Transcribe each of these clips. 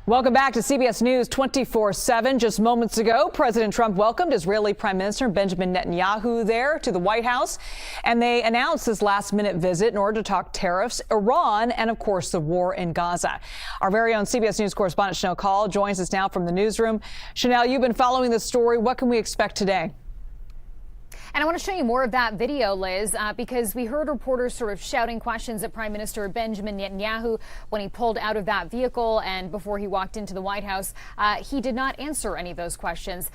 Welcome back to CBS News 24/7. Just moments ago, President Trump welcomed Israeli Prime Minister Benjamin Netanyahu there to the White House, and they announced this last-minute visit in order to talk tariffs, Iran, and of course the war in Gaza. Our very own CBS News correspondent Shanelle Kaul joins us now from the newsroom. Shanelle, you've been following this story. What can we expect today? And I want to show you more of that video, Liz, because we heard reporters sort of shouting questions at Prime Minister Benjamin Netanyahu when he pulled out of that vehicle and before he walked into the White House. He did not answer any of those questions.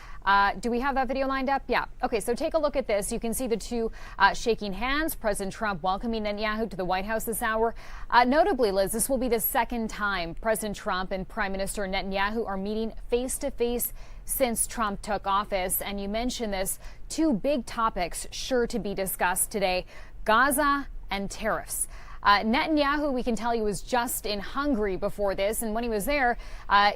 Do we have that video lined up? Yeah. OK, so take a look at this. You can see the two shaking hands. President Trump welcoming Netanyahu to the White House this hour. Notably, Liz, this will be the second time President Trump and Prime Minister Netanyahu are meeting face to face since Trump took office. And you mentioned this, two big topics sure to be discussed today, Gaza and tariffs. Netanyahu, we can tell you, was just in Hungary before this. And when he was there,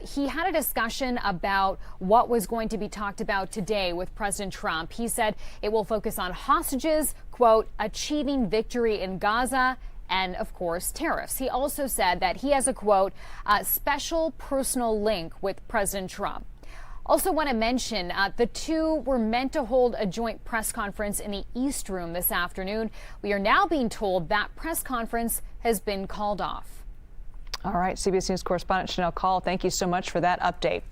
he had a discussion about what was going to be talked about today with President Trump. He said it will focus on hostages, quote, achieving victory in Gaza, and, of course, tariffs. He also said that he has a, quote, special personal link with President Trump. Also want to mention the two were meant to hold a joint press conference in the East Room this afternoon. We are now being told that press conference has been called off. All right, CBS News correspondent Shanelle Kaul, thank you so much for that update.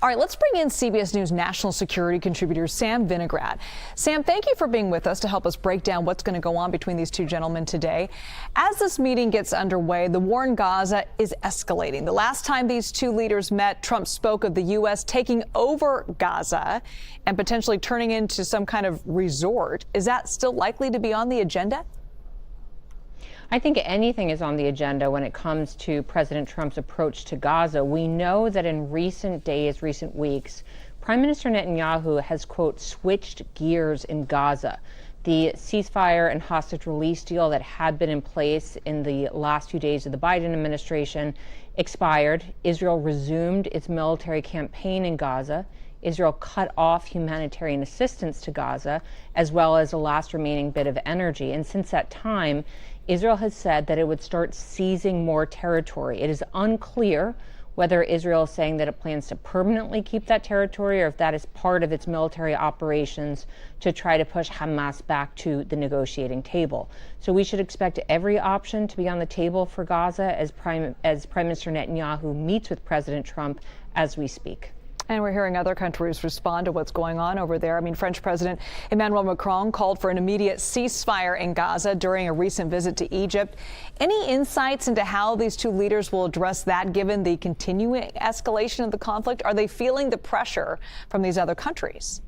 All right, let's bring in CBS News national security contributor Sam Vinograd. Sam, thank you for being with us to help us break down what's going to go on between these two gentlemen today. As this meeting gets underway, the war in Gaza is escalating. The last time these two leaders met, Trump spoke of the U.S. taking over Gaza and potentially turning into some kind of resort. Is that still likely to be on the agenda? I think anything is on the agenda when it comes to President Trump's approach to Gaza. We know that in recent days, recent weeks, Prime Minister Netanyahu has, quote, switched gears in Gaza. The ceasefire and hostage release deal that had been in place in the last few days of the Biden administration expired. Israel resumed its military campaign in Gaza. Israel cut off humanitarian assistance to Gaza, as well as the last remaining bit of energy. And since that time, Israel has said that it would start seizing more territory. It is unclear whether Israel is saying that it plans to permanently keep that territory or if that is part of its military operations to try to push Hamas back to the negotiating table. So we should expect every option to be on the table for Gaza as Prime Minister Netanyahu meets with President Trump as we speak. And we're hearing other countries respond to what's going on over there. I mean, French President Emmanuel Macron called for an immediate ceasefire in Gaza during a recent visit to Egypt. Any insights into how these two leaders will address that, given the continuing escalation of the conflict? Are they feeling the pressure from these other countries?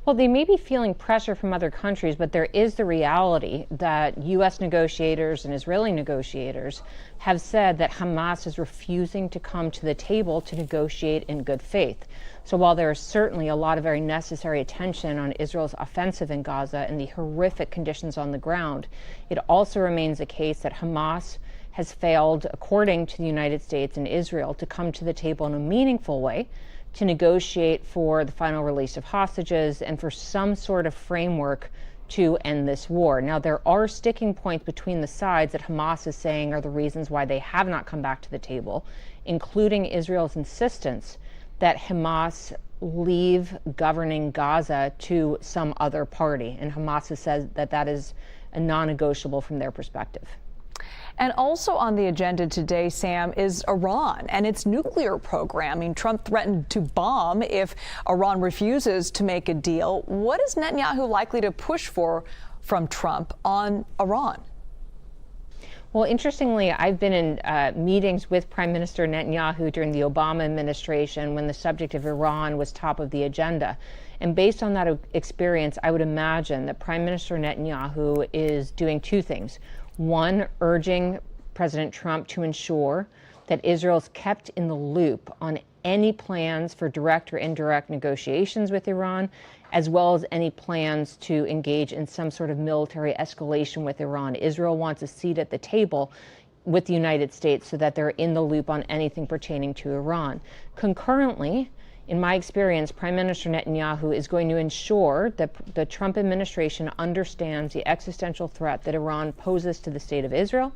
Well, they may be feeling pressure from other countries, but there is the reality that U.S. negotiators and Israeli negotiators have said that Hamas is refusing to come to the table to negotiate in good faith. So while there is certainly a lot of very necessary attention on Israel's offensive in Gaza and the horrific conditions on the ground, it also remains the case that Hamas has failed, according to the United States and Israel, to come to the table in a meaningful way to negotiate for the final release of hostages and for some sort of framework to end this war. Now, there are sticking points between the sides that Hamas is saying are the reasons why they have not come back to the table, including Israel's insistence that Hamas leave governing Gaza to some other party. And Hamas has said that that is a non-negotiable from their perspective. And also on the agenda today, Sam, is Iran and its nuclear program. I mean, Trump threatened to bomb if Iran refuses to make a deal. What is Netanyahu likely to push for from Trump on Iran? Well, interestingly, I've been in meetings with Prime Minister Netanyahu during the Obama administration when the subject of Iran was top of the agenda. And based on that experience, I would imagine that Prime Minister Netanyahu is doing two things. One, urging President Trump to ensure that Israel's kept in the loop on any plans for direct or indirect negotiations with Iran, as well as any plans to engage in some sort of military escalation with Iran. Israel wants a seat at the table with the United States so that they're in the loop on anything pertaining to Iran. Concurrently, in my experience, Prime Minister Netanyahu is going to ensure that the Trump administration understands the existential threat that Iran poses to the state of Israel,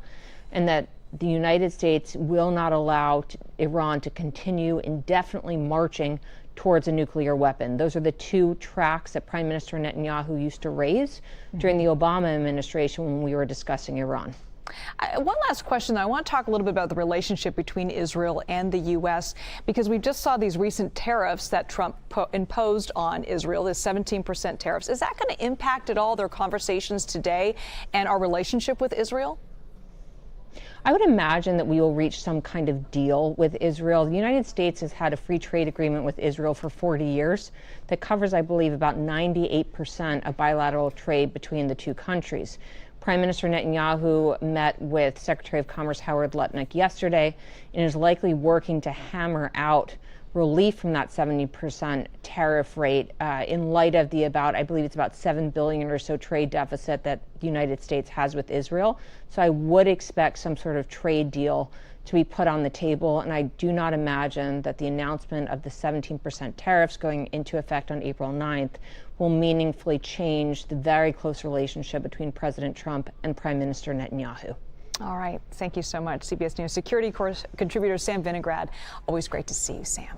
and that the United States will not allow Iran to continue indefinitely marching towards a nuclear weapon. Those are the two tracks that Prime Minister Netanyahu used to raise during the Obama administration when we were discussing Iran. One last question. I want to talk a little bit about the relationship between Israel and the U.S. because we just saw these recent tariffs that Trump imposed on Israel, the 17% tariffs. Is that going to impact at all their conversations today and our relationship with Israel? I would imagine that we will reach some kind of deal with Israel. The United States has had a free trade agreement with Israel for 40 years that covers, I believe, about 98% of bilateral trade between the two countries. Prime Minister Netanyahu met with Secretary of Commerce Howard Lutnick yesterday and is likely working to hammer out relief from that 70% tariff rate in light of the I believe it's about $7 billion or so trade deficit that the United States has with Israel. So I would expect some sort of trade deal to be put on the table, and I do not imagine that the announcement of the 17% tariffs going into effect on April 9th will meaningfully change the very close relationship between President Trump and Prime Minister Netanyahu. All right. Thank you so much. CBS News security contributor Sam Vinograd. Always great to see you, Sam.